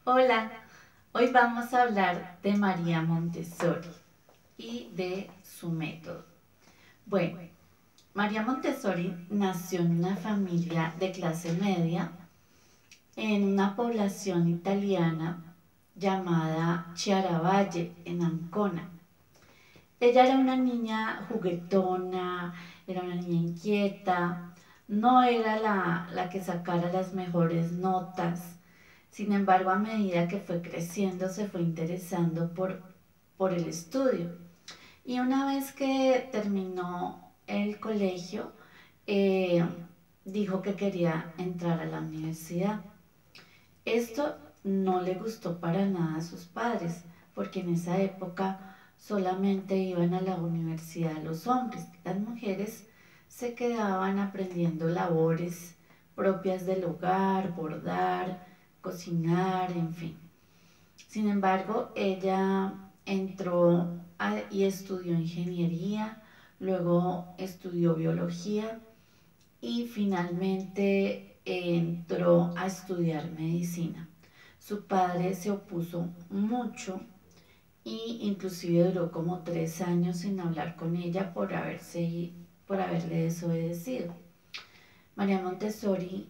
Hola, hoy vamos a hablar de María Montessori y de su método. Bueno, María Montessori nació en una familia de clase media en una población italiana llamada Chiaravalle, en Ancona. Ella era una niña juguetona, era una niña inquieta, no era la que sacara las mejores notas. Sin embargo, a medida que fue creciendo, se fue interesando por el estudio. Y una vez que terminó el colegio, eh, dijo que quería entrar a la universidad. Esto no le gustó para nada a sus padres, porque en esa época solamente iban a la universidad los hombres. Las mujeres se quedaban aprendiendo labores propias del hogar, bordar, cocinar, en fin. Sin embargo, ella y estudió ingeniería, luego estudió biología y finalmente entró a estudiar medicina. Su padre se opuso mucho y inclusive duró como 3 años sin hablar con ella por haberle desobedecido. María Montessori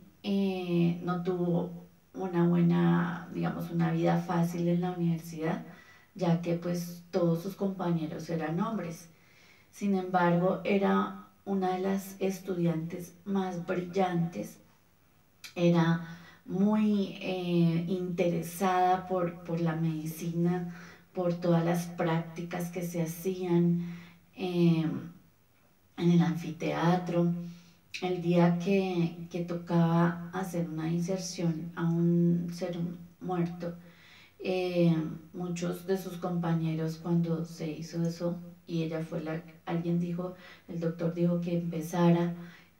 no tuvo una buena, digamos, una vida fácil en la universidad, ya que pues todos sus compañeros eran hombres. Sin embargo, era una de las estudiantes más brillantes, era muy interesada por la medicina, por todas las prácticas que se hacían eh, en el anfiteatro. El día que tocaba hacer una inserción a un ser muerto, eh, muchos de sus compañeros cuando se hizo eso y ella fue alguien dijo, el doctor dijo que empezara,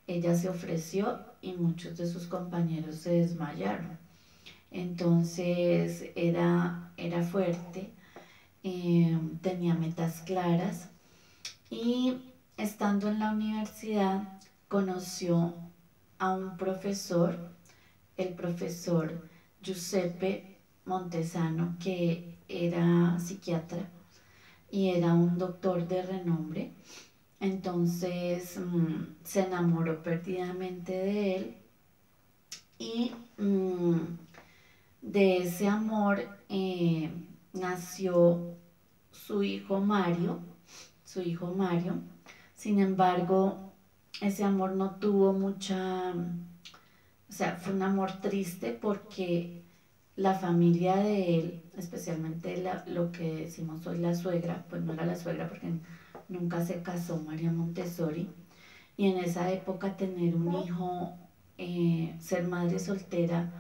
ella se ofreció y muchos de sus compañeros se desmayaron. Entonces era fuerte, tenía metas claras y estando en la universidad conoció a un profesor, el profesor Giuseppe Montesano, que era psiquiatra y era un doctor de renombre. Entonces se enamoró perdidamente de él y de ese amor nació su hijo Mario, su hijo Mario. Sin embargo, ese amor no tuvo mucha, o sea, fue un amor triste porque la familia de él, especialmente lo que decimos hoy la suegra, pues no era la suegra porque nunca se casó María Montessori, y en esa época tener un hijo, ser madre soltera,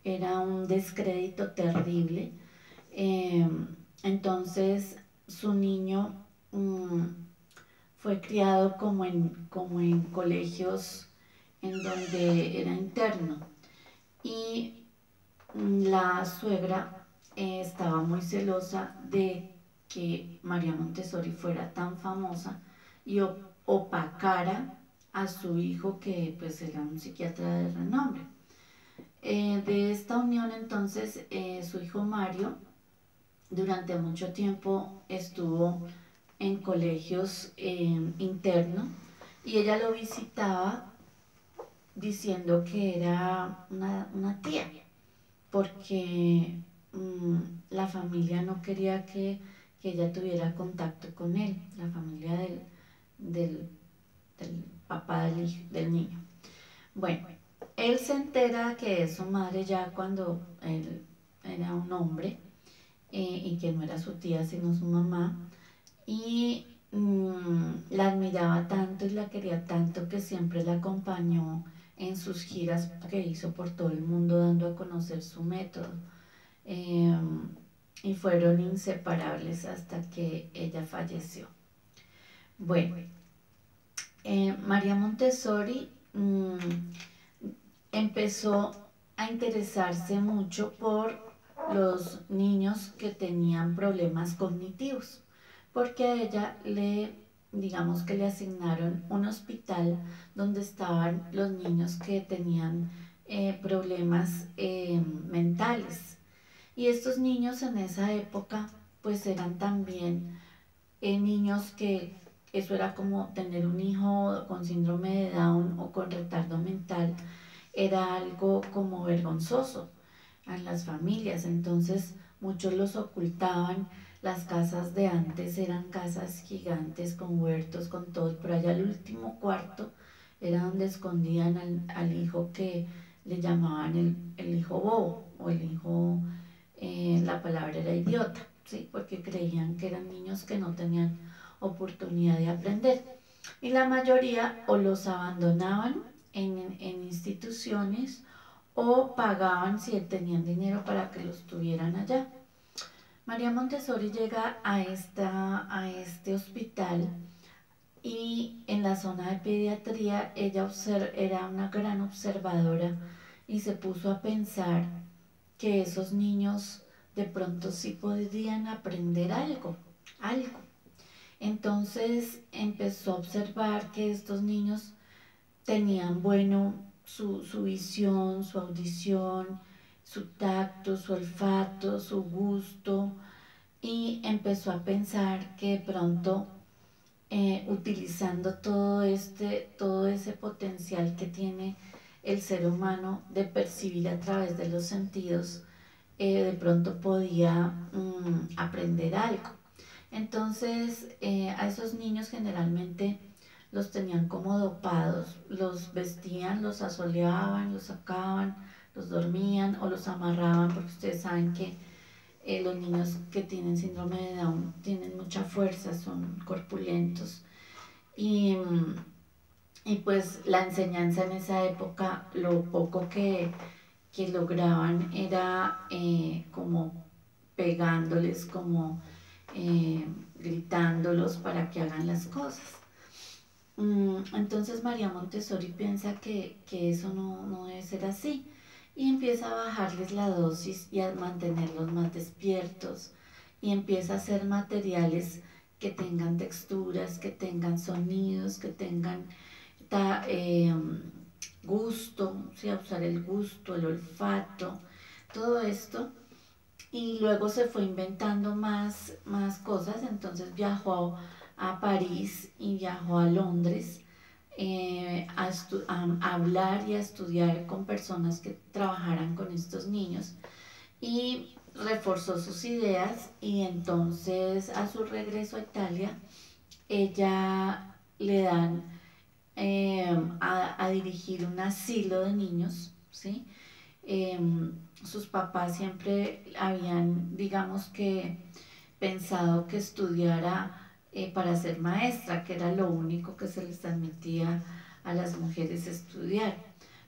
era un descrédito terrible. Eh, entonces su niño fue criado como en colegios en donde era interno y la suegra estaba muy celosa de que María Montessori fuera tan famosa y opacara a su hijo que pues era un psiquiatra de renombre. De esta unión entonces su hijo Mario durante mucho tiempo estuvo en colegios internos y ella lo visitaba diciendo que era una tía, porque la familia no quería que ella tuviera contacto con él, la familia del, del papá del niño. Bueno, él se entera que es su madre ya cuando él era un hombre y que no era su tía sino su mamá, y la admiraba tanto y la quería tanto que siempre la acompañó en sus giras que hizo por todo el mundo dando a conocer su método. Eh, y fueron inseparables hasta que ella falleció. Bueno, María Montessori empezó a interesarse mucho por los niños que tenían problemas cognitivos, porque a ella digamos que le asignaron un hospital donde estaban los niños que tenían problemas mentales. Y estos niños en esa época pues eran también niños que eso era como tener un hijo con síndrome de Down o con retardo mental, era algo como vergonzoso en las familias, entonces muchos los ocultaban. Las casas de antes eran casas gigantes con huertos, con todo, pero allá el último cuarto era donde escondían al hijo que le llamaban el hijo bobo o el hijo, la palabra era idiota, ¿sí? Porque creían que eran niños que no tenían oportunidad de aprender. Y la mayoría o los abandonaban en instituciones o pagaban si tenían dinero para que los tuvieran allá. María Montessori llega a este hospital y en la zona de pediatría ella era una gran observadora y se puso a pensar que esos niños de pronto sí podrían aprender algo. Entonces empezó a observar que estos niños tenían bueno su visión, su audición, su tacto, su olfato, su gusto, y empezó a pensar que de pronto utilizando todo ese potencial que tiene el ser humano de percibir a través de los sentidos, de pronto podía aprender algo. Entonces a esos niños generalmente los tenían como dopados, los vestían, los asoleaban, los sacaban, los dormían o los amarraban, porque ustedes saben que los niños que tienen síndrome de Down tienen mucha fuerza, son corpulentos. Y, y pues la enseñanza en esa época, lo poco que lograban era como pegándoles, como gritándolos para que hagan las cosas. Entonces María Montessori piensa que eso no debe ser así y empieza a bajarles la dosis y a mantenerlos más despiertos y empieza a hacer materiales que tengan texturas, que tengan sonidos, que tengan eh, gusto, ¿sí? A usar el gusto, el olfato, todo esto. Y luego se fue inventando más cosas, entonces viajó a París y viajó a Londres a hablar y a estudiar con personas que trabajaran con estos niños y reforzó sus ideas, y entonces a su regreso a Italia ella le dan a dirigir un asilo de niños, ¿sí? Eh, Sus papás siempre habían, digamos que, pensado que estudiara para ser maestra, que era lo único que se les permitía a las mujeres estudiar.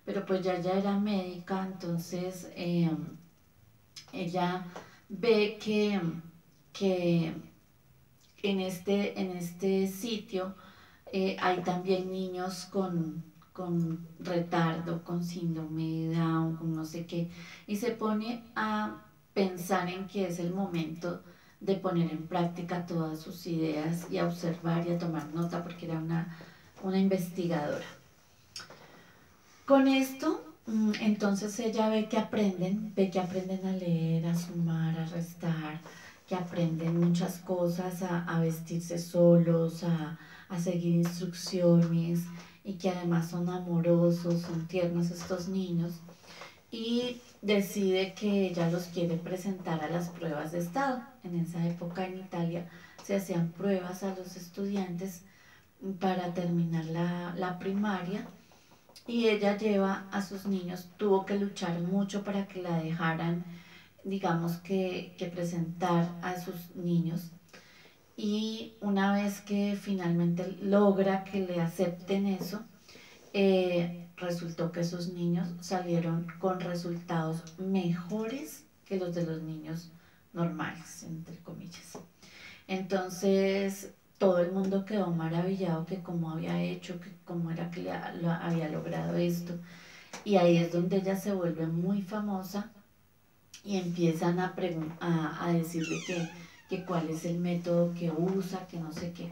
Pero pues ya era médica, entonces ella ve que en este sitio hay también niños con retardo, con síndrome de Down, con no sé qué, y se pone a pensar en que es el momento de poner en práctica todas sus ideas y a observar y a tomar nota porque era una investigadora. Con esto, entonces ella ve que aprenden a leer, a sumar, a restar, que aprenden muchas cosas, a vestirse solos, a seguir instrucciones, y que además son amorosos, son tiernos estos niños, y decide que ella los quiere presentar a las pruebas de estado. En esa época en Italia se hacían pruebas a los estudiantes para terminar la primaria, y ella lleva a sus niños, tuvo que luchar mucho para que la dejaran, digamos que presentar a sus niños, y una vez que finalmente logra que le acepten eso, resultó que esos niños salieron con resultados mejores que los de los niños normales, entre comillas. Entonces todo el mundo quedó maravillado que cómo había hecho, que cómo era que había logrado esto. Y ahí es donde ella se vuelve muy famosa y empiezan a decirle que cuál es el método que usa, que no sé qué.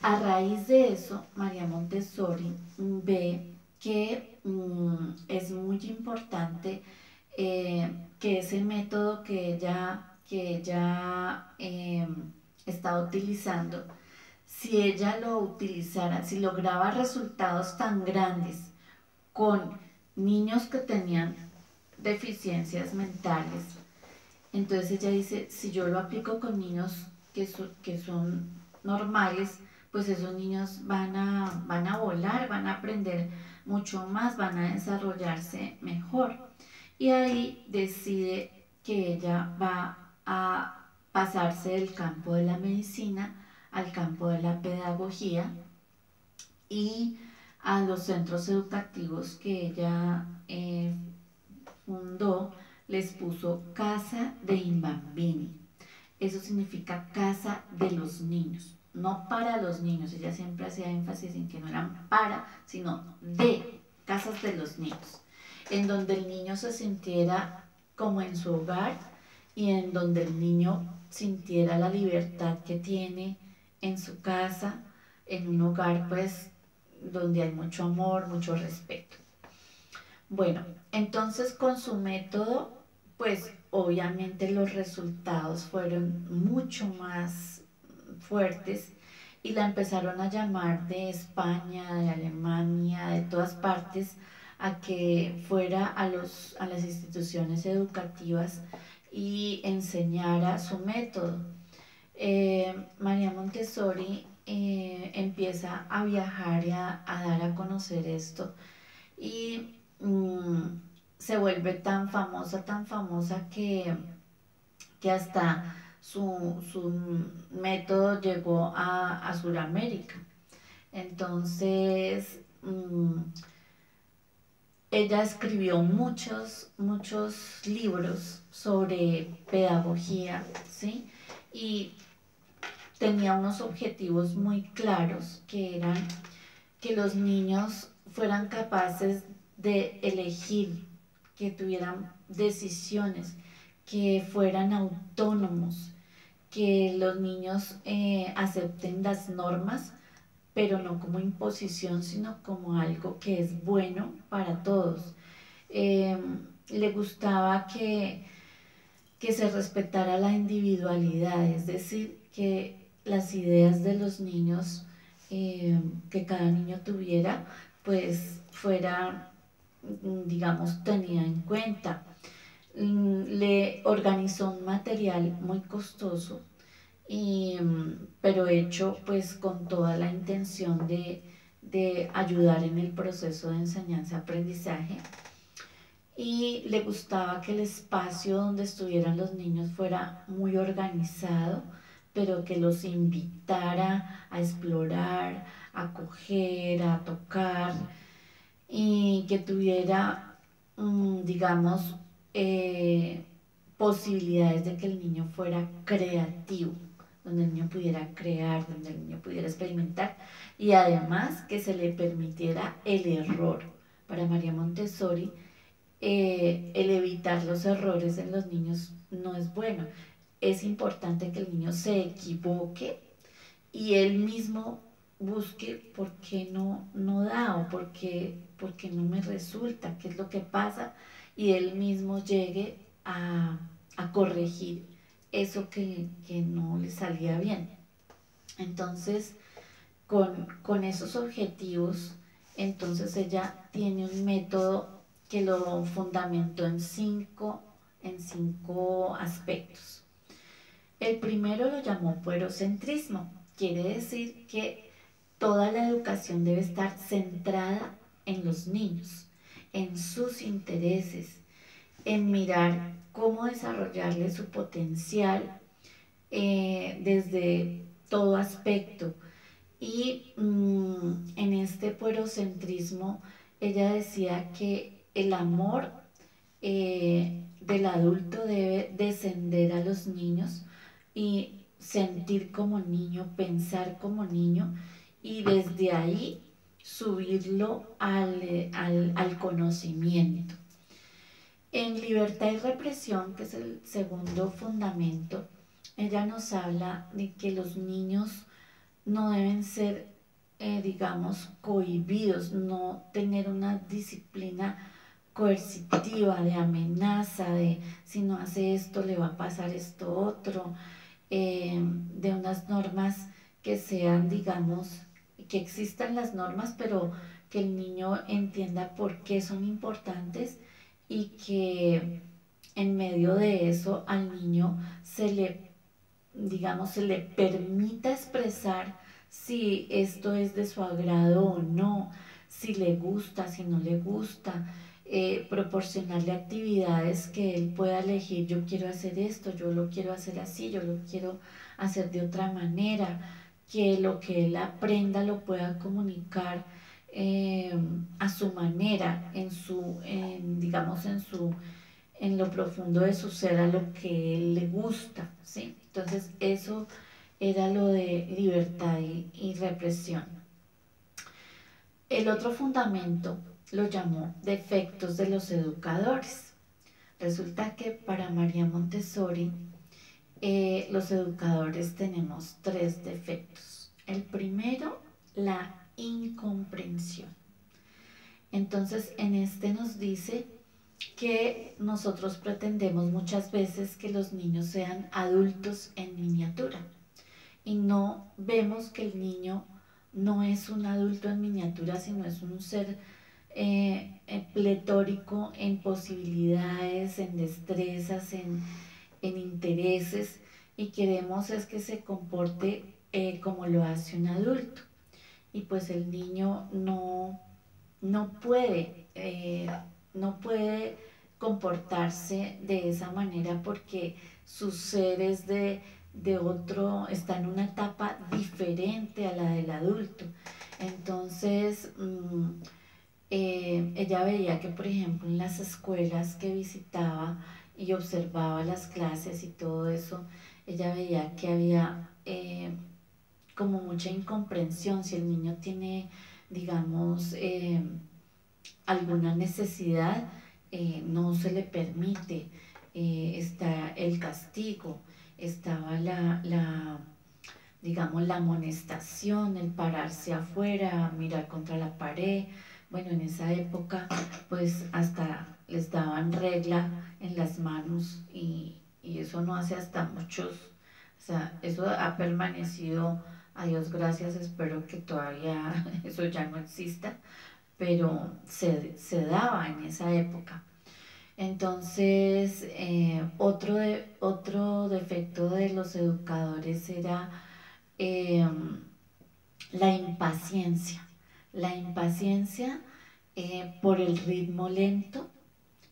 A raíz de eso, María Montessori ve que es muy importante que ese método que ella estaba utilizando, si ella lo utilizara, si lograba resultados tan grandes con niños que tenían deficiencias mentales, entonces ella dice, si yo lo aplico con niños que son normales, pues esos niños van a volar, van a aprender mucho más, van a desarrollarse mejor. Y ahí decide que ella va a pasarse del campo de la medicina al campo de la pedagogía y a los centros educativos que ella fundó les puso Casa dei Bambini. Eso significa casa de los niños, no para los niños. Ella siempre hacía énfasis en que no eran para, sino de casas de los niños, en donde el niño se sintiera como en su hogar y en donde el niño sintiera la libertad que tiene en su casa, en un hogar pues donde hay mucho amor, mucho respeto. Bueno, entonces con su método, pues obviamente los resultados fueron mucho más fuertes y la empezaron a llamar de España, de Alemania, de todas partes, a que fuera a las instituciones educativas y enseñara su método. María Montessori empieza a viajar y a dar a conocer esto y se vuelve tan famosa que hasta su método llegó a Sudamérica. Entonces, ella escribió muchos libros sobre pedagogía, ¿sí? Y tenía unos objetivos muy claros que eran que los niños fueran capaces de elegir, que tuvieran decisiones, que fueran autónomos, que los niños acepten las normas, pero no como imposición, sino como algo que es bueno para todos. Eh, Le gustaba que se respetara la individualidad, es decir, que las ideas de los niños que cada niño tuviera, pues fuera, digamos, tenida en cuenta. Le organizó un material muy costoso, pero hecho pues con toda la intención de ayudar en el proceso de enseñanza-aprendizaje y le gustaba que el espacio donde estuvieran los niños fuera muy organizado, pero que los invitara a explorar, a coger, a tocar y que tuviera, digamos, posibilidades de que el niño fuera creativo, donde el niño pudiera crear, donde el niño pudiera experimentar y además que se le permitiera el error. Para María Montessori, el evitar los errores en los niños no es bueno. Es importante que el niño se equivoque y él mismo busque por qué no da o por qué no me resulta, qué es lo que pasa y él mismo llegue a corregir eso que no le salía bien. Entonces, con esos objetivos, entonces ella tiene un método que lo fundamentó en cinco aspectos. El primero lo llamó puerocentrismo, quiere decir que toda la educación debe estar centrada en los niños, en sus intereses, en mirar cómo desarrollarle su potencial desde todo aspecto. Y en este puerocentrismo ella decía que el amor del adulto debe descender a los niños y sentir como niño, pensar como niño y desde ahí subirlo al conocimiento. En Libertad y Represión, que es el segundo fundamento, ella nos habla de que los niños no deben ser, digamos, cohibidos, no tener una disciplina coercitiva, de amenaza, de si no hace esto le va a pasar esto otro, de unas normas que sean, digamos, que existan las normas, pero que el niño entienda por qué son importantes y que en medio de eso al niño se le, digamos, se le permita expresar si esto es de su agrado o no, si le gusta, si no le gusta, proporcionarle actividades que él pueda elegir, yo quiero hacer esto, yo lo quiero hacer así, yo lo quiero hacer de otra manera, que lo que él aprenda lo pueda comunicar a su manera, digamos, en lo profundo de su ser, a lo que él le gusta, ¿sí? Entonces eso era lo de libertad y represión. El otro fundamento lo llamó defectos de los educadores. Resulta que para María Montessori los educadores tenemos tres defectos. El primero, la incomprensión. Entonces en este nos dice que nosotros pretendemos muchas veces que los niños sean adultos en miniatura y no vemos que el niño no es un adulto en miniatura, sino es un ser pletórico en posibilidades, en destrezas, en intereses, y queremos es que se comporte como lo hace un adulto. Y pues el niño no puede, no puede comportarse de esa manera porque su ser es de otro, está en una etapa diferente a la del adulto. Entonces, ella veía que, por ejemplo, en las escuelas que visitaba y observaba las clases y todo eso, ella veía que había como mucha incomprensión. Si el niño tiene, digamos, alguna necesidad, no se le permite, está el castigo, estaba digamos, la amonestación, el pararse afuera, mirar contra la pared. Bueno, en esa época, pues hasta les daban regla en las manos y eso no hace hasta muchos, o sea, eso ha permanecido, a Dios gracias, espero que todavía eso ya no exista, pero se daba en esa época. Entonces, otro defecto de los educadores era eh, la impaciencia por el ritmo lento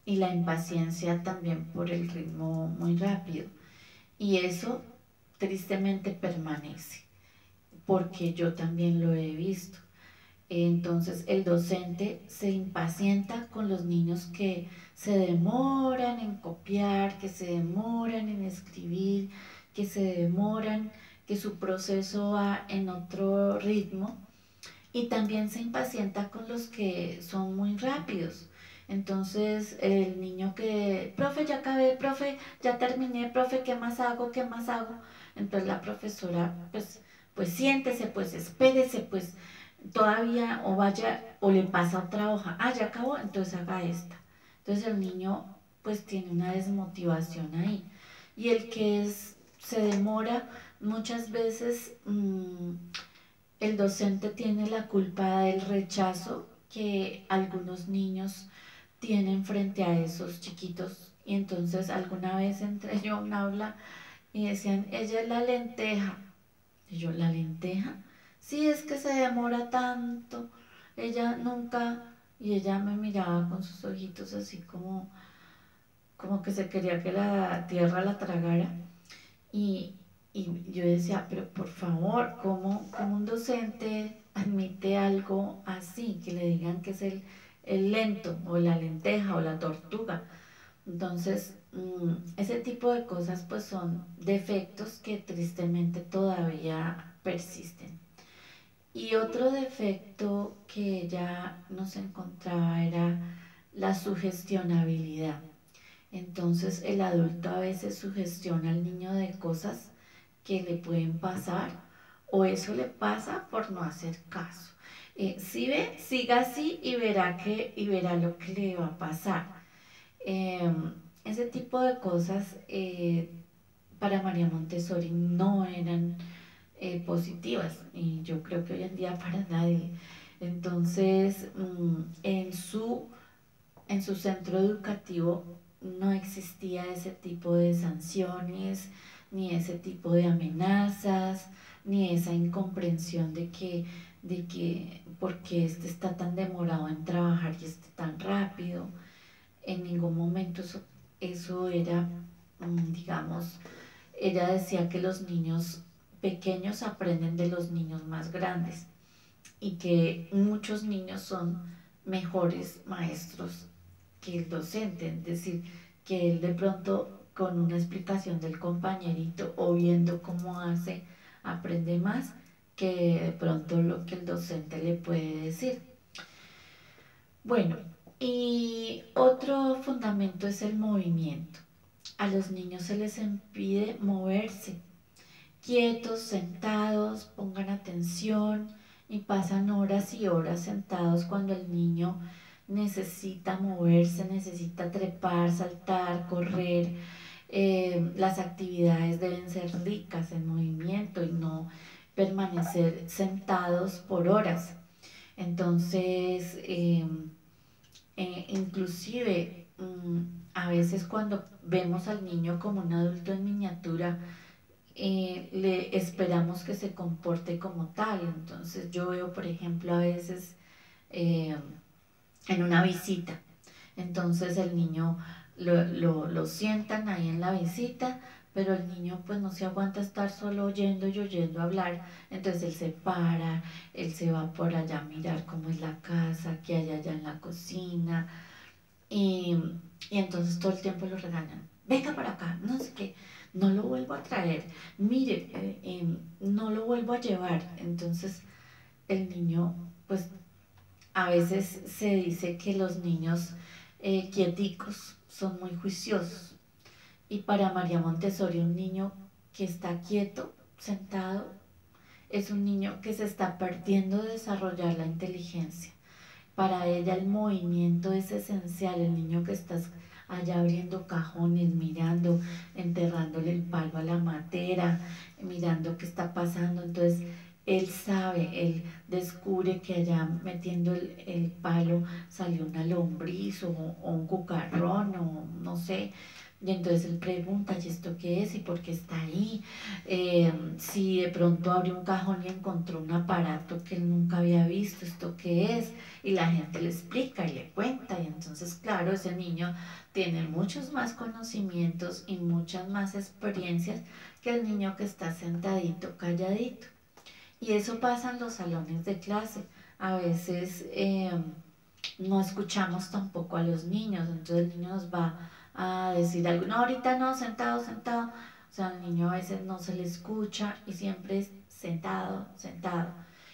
y la impaciencia también por el ritmo muy rápido. Y eso tristemente permanece, porque yo también lo he visto. Entonces el docente se impacienta con los niños que se demoran en copiar, que se demoran en escribir, que se demoran, que su proceso va en otro ritmo, y también se impacienta con los que son muy rápidos. Entonces el niño que, profe, ya acabé, profe, ya terminé, profe, ¿qué más hago? ¿Qué más hago? Entonces la profesora, pues siéntese, pues espérese, pues todavía, o vaya, o le pasa otra hoja, ah, ya acabó, entonces haga esta. Entonces el niño pues tiene una desmotivación ahí. Y el que se demora, muchas veces el docente tiene la culpa del rechazo que algunos niños tienen frente a esos chiquitos. Y entonces alguna vez entré yo a un aula y decían, ella es la lenteja. Y yo, ¿la lenteja? Sí, es que se demora tanto. Ella nunca, y ella me miraba con sus ojitos así como que se quería que la tierra la tragara. Y, y yo decía, pero por favor, ¿cómo un docente admite algo así? Que le digan que es el lento, o la lenteja, o la tortuga. Entonces, ese tipo de cosas pues son defectos que tristemente todavía persisten. Y otro defecto que ella nos encontraba era la sugestionabilidad. Entonces el adulto a veces sugestiona al niño de cosas que le pueden pasar, o eso le pasa por no hacer caso. Si ve, siga así y verá lo que le va a pasar. Ese tipo de cosas para María Montessori no eran positivas y yo creo que hoy en día para nadie. Entonces, en su centro educativo no existía ese tipo de sanciones, ni ese tipo de amenazas, ni esa incomprensión de que por qué este está tan demorado en trabajar y este tan rápido. En ningún momento eso era, digamos, ella decía que los niños pequeños aprenden de los niños más grandes y que muchos niños son mejores maestros que el docente, es decir, que él de pronto con una explicación del compañerito o viendo cómo hace, aprende más que de pronto lo que el docente le puede decir. Bueno, y otro fundamento es el movimiento. A los niños se les impide moverse, quietos, sentados, pongan atención y pasan horas y horas sentados cuando el niño necesita moverse, necesita trepar, saltar, correr. Las actividades deben ser ricas en movimiento y no permanecer sentados por horas. Entonces, inclusive a veces cuando vemos al niño como un adulto en miniatura, le esperamos que se comporte como tal. Entonces yo veo, por ejemplo, a veces eh, en una visita, entonces el niño lo sientan ahí en la visita, pero el niño pues no se aguanta estar solo oyendo y oyendo hablar, entonces él se para, él se va por allá a mirar cómo es la casa, qué hay allá en la cocina, y, y entonces todo el tiempo lo regañan, venga para acá, no sé qué, no lo vuelvo a traer, mire, no lo vuelvo a llevar. Entonces el niño, pues a veces se dice que los niños quieticos son muy juiciosos. Y para María Montessori, un niño que está quieto, sentado, es un niño que se está perdiendo de desarrollar la inteligencia. Para ella el movimiento es esencial, el niño que está allá abriendo cajones, mirando, enterrándole el palo a la matera, mirando qué está pasando. Entonces él sabe, él descubre que allá metiendo el palo salió una lombriz o un cucarrón o no sé. Y entonces él pregunta, ¿y esto qué es? ¿Y por qué está ahí? Si de pronto abrió un cajón y encontró un aparato que él nunca había visto, ¿esto qué es? Y la gente le explica y le cuenta, y entonces claro, ese niño tiene muchos más conocimientos y muchas más experiencias que el niño que está sentadito, calladito. Y eso pasa en los salones de clase. A veces no escuchamos tampoco a los niños, entonces el niño nos va a decir algo, no, ahorita no, sentado, sentado. O sea, al niño a veces no se le escucha y siempre es sentado, sentado.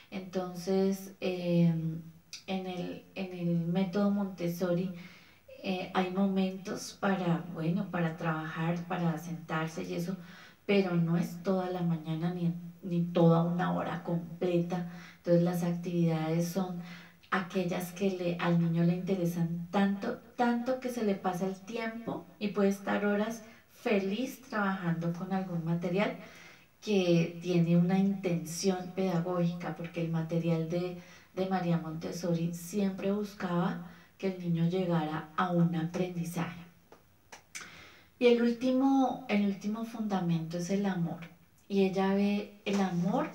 Entonces, en el método Montessori hay momentos para, bueno, para trabajar, para sentarse y eso, pero no es toda la mañana ni toda una hora completa. Entonces las actividades son aquellas que al niño le interesan tanto, tanto que se le pasa el tiempo y puede estar horas feliz trabajando con algún material que tiene una intención pedagógica, porque el material de María Montessori siempre buscaba que el niño llegara a un aprendizaje. Y el último fundamento es el amor. Y ella ve el amor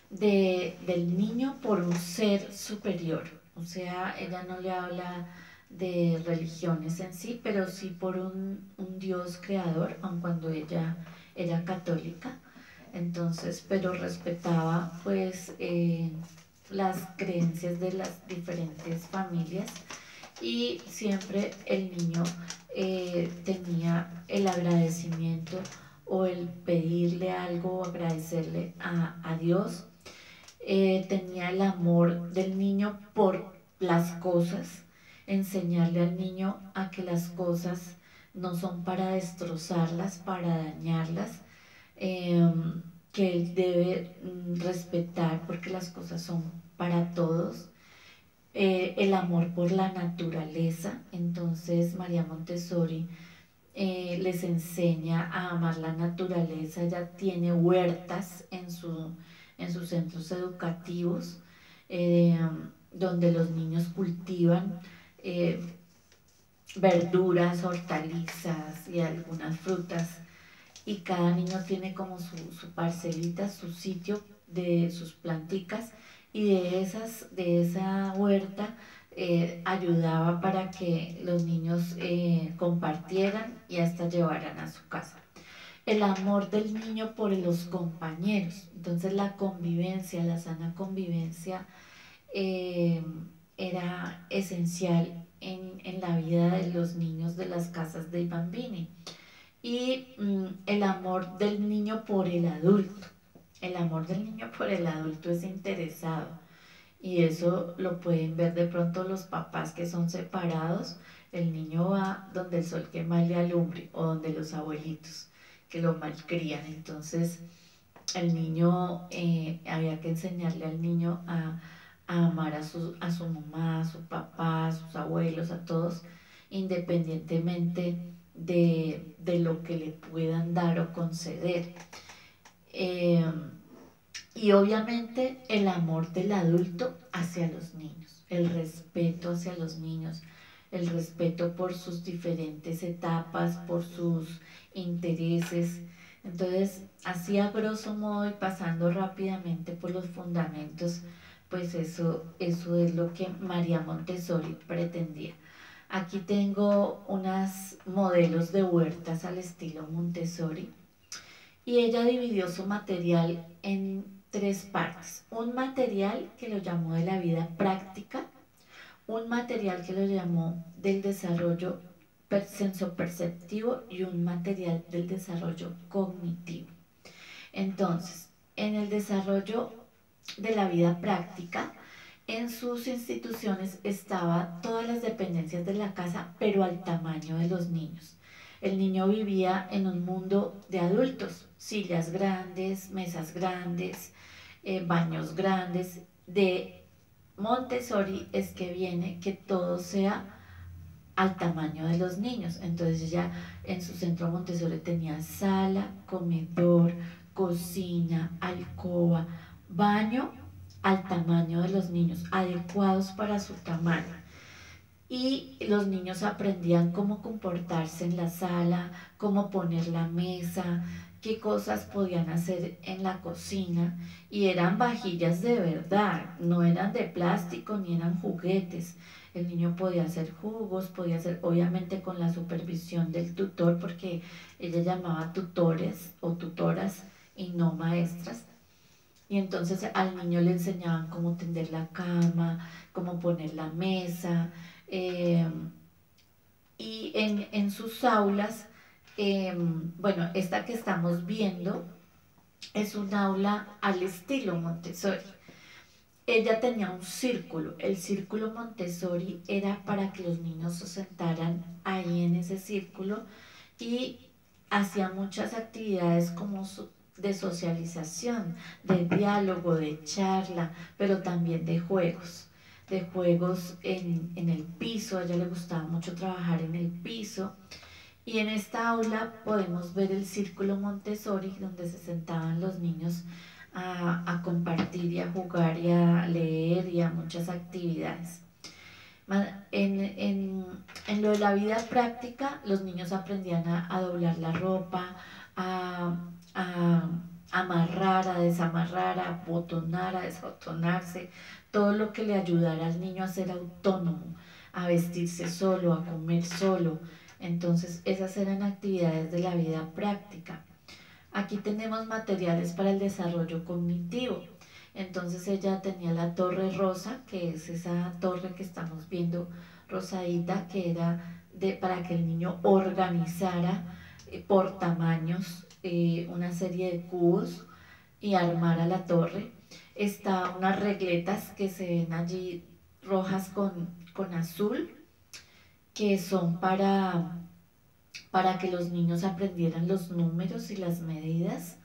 del niño por un ser superior. O sea, ella no le habla de religiones en sí, pero sí por un Dios creador, aun cuando ella era católica. Entonces, pero respetaba pues las creencias de las diferentes familias y siempre el niño tenía el agradecimiento o el pedirle algo o agradecerle a Dios. Tenía el amor del niño por las cosas, enseñarle al niño a que las cosas no son para destrozarlas, para dañarlas, eh, que él debe respetar porque las cosas son para todos, el amor por la naturaleza. Entonces María Montessori les enseña a amar la naturaleza. Ella tiene huertas en sus centros educativos, eh, donde los niños cultivan eh, verduras, hortalizas y algunas frutas, y cada niño tiene como su parcelita, su sitio de sus planticas, y de esa huerta ayudaba para que los niños compartieran y hasta llevaran a su casa. El amor del niño por los compañeros, entonces la convivencia, la sana convivencia eh, era esencial en la vida de los niños de las casas de bambini. Y el amor del niño por el adulto. El amor del niño por el adulto es interesado, y eso lo pueden ver de pronto los papás que son separados. El niño va donde el sol que más le alumbre, o donde los abuelitos que lo malcrían. Entonces el niño, había que enseñarle al niño a amar a su mamá, a su papá, a sus abuelos, a todos, independientemente de lo que le puedan dar o conceder. Eh, y obviamente el amor del adulto hacia los niños, el respeto hacia los niños, el respeto por sus diferentes etapas, por sus intereses. Entonces, así a grosso modo y pasando rápidamente por los fundamentos, pues eso es lo que María Montessori pretendía. Aquí tengo unos modelos de huertas al estilo Montessori, y ella dividió su material en tres partes. Un material que lo llamó de la vida práctica, un material que lo llamó del desarrollo sensoperceptivo, y un material del desarrollo cognitivo. Entonces, en el desarrollo de la vida práctica, en sus instituciones estaba todas las dependencias de la casa, pero al tamaño de los niños. El niño vivía en un mundo de adultos, sillas grandes, mesas grandes, baños grandes. De Montessori es que viene que todo sea al tamaño de los niños. Entonces ella en su centro Montessori tenía sala, comedor, cocina, alcoba, baño al tamaño de los niños, adecuados para su tamaño. Y los niños aprendían cómo comportarse en la sala, cómo poner la mesa, qué cosas podían hacer en la cocina, y eran vajillas de verdad, no eran de plástico ni eran juguetes. El niño podía hacer jugos, podía hacer, obviamente con la supervisión del tutor, porque ella llamaba tutores o tutoras y no maestras. Y entonces al niño le enseñaban cómo tender la cama, cómo poner la mesa, eh, y en sus aulas, bueno, esta que estamos viendo es un aula al estilo Montessori. Ella tenía un círculo. El círculo Montessori era para que los niños se sentaran ahí en ese círculo, y hacía muchas actividades como de socialización, de diálogo, de charla, pero también de juegos en el piso. A ella le gustaba mucho trabajar en el piso. Y en esta aula podemos ver el círculo Montessori, donde se sentaban los niños a compartir y a jugar y a leer y a muchas actividades. En lo de la vida práctica, los niños aprendían a doblar la ropa, a amarrar, a desamarrar, a abotonar, a desabotonarse, todo lo que le ayudara al niño a ser autónomo, a vestirse solo, a comer solo. Entonces, esas eran actividades de la vida práctica. Aquí tenemos materiales para el desarrollo cognitivo. Entonces ella tenía la torre rosa, que es esa torre que estamos viendo rosadita, que era para que el niño organizara por tamaños una serie de cubos y armara la torre. Está unas regletas que se ven allí rojas con azul, que son para que los niños aprendieran los números y las medidas.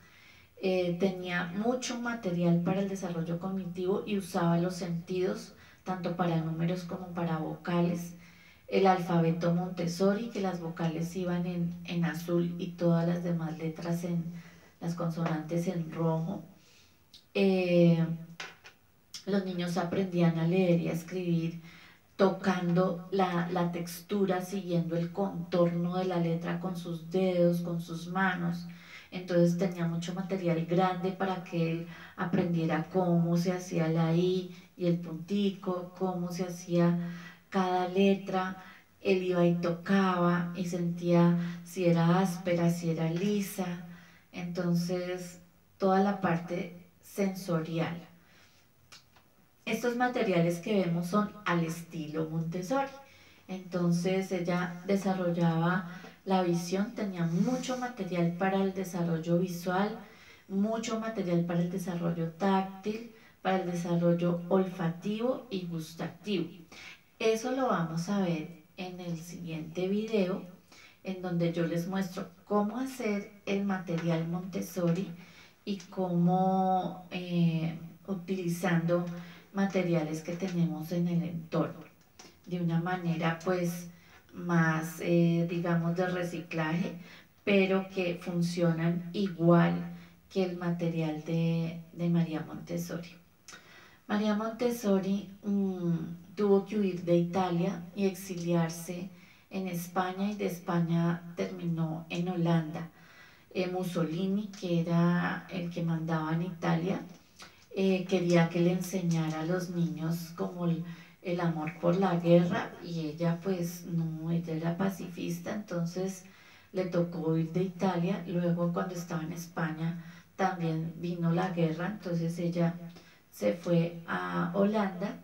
tenía mucho material para el desarrollo cognitivo y usaba los sentidos tanto para números como para vocales. El alfabeto Montessori, que las vocales iban en azul y todas las demás letras las consonantes en rojo. Los niños aprendían a leer y a escribir tocando la textura, siguiendo el contorno de la letra con sus dedos, con sus manos. Entonces tenía mucho material grande para que él aprendiera cómo se hacía la I y el puntico, cómo se hacía cada letra. Él iba y tocaba y sentía si era áspera, si era lisa. Entonces, toda la parte sensorial. Estos materiales que vemos son al estilo Montessori. Entonces ella desarrollaba la visión, tenía mucho material para el desarrollo visual, mucho material para el desarrollo táctil, para el desarrollo olfativo y gustativo. Eso lo vamos a ver en el siguiente video, en donde yo les muestro cómo hacer el material Montessori y cómo utilizando materiales que tenemos en el entorno de una manera pues más digamos de reciclaje, pero que funcionan igual que el material de María Montessori. María Montessori tuvo que huir de Italia y exiliarse en España, y de España terminó en Holanda. Mussolini, que era el que mandaba en Italia, quería que le enseñara a los niños como el amor por la guerra, y ella pues no, ella era pacifista, entonces le tocó ir de Italia. Luego cuando estaba en España también vino la guerra, entonces ella se fue a Holanda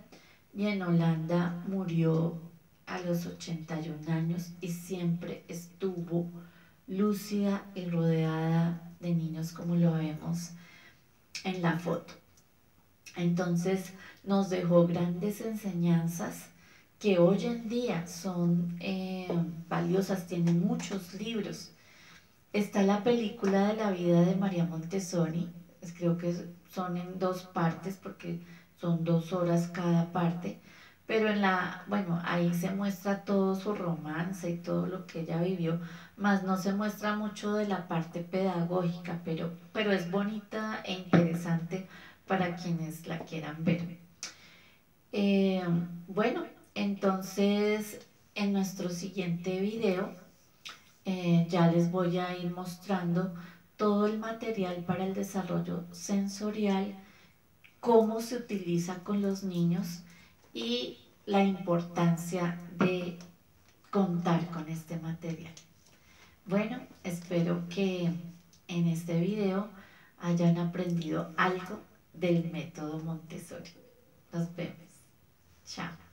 y en Holanda murió a los 81 años y siempre estuvo lúcida y rodeada de niños como lo vemos en la foto. Entonces nos dejó grandes enseñanzas que hoy en día son valiosas, tiene muchos libros. Está la película de la vida de María Montessori, creo que son en dos partes porque son 2 horas cada parte, pero bueno, ahí se muestra todo su romance y todo lo que ella vivió, más no se muestra mucho de la parte pedagógica, pero es bonita e interesante para quienes la quieran ver. Bueno, entonces en nuestro siguiente video ya les voy a ir mostrando todo el material para el desarrollo sensorial, cómo se utiliza con los niños y la importancia de contar con este material. Bueno, espero que en este video hayan aprendido algo del método Montessori. Nos vemos. Chao.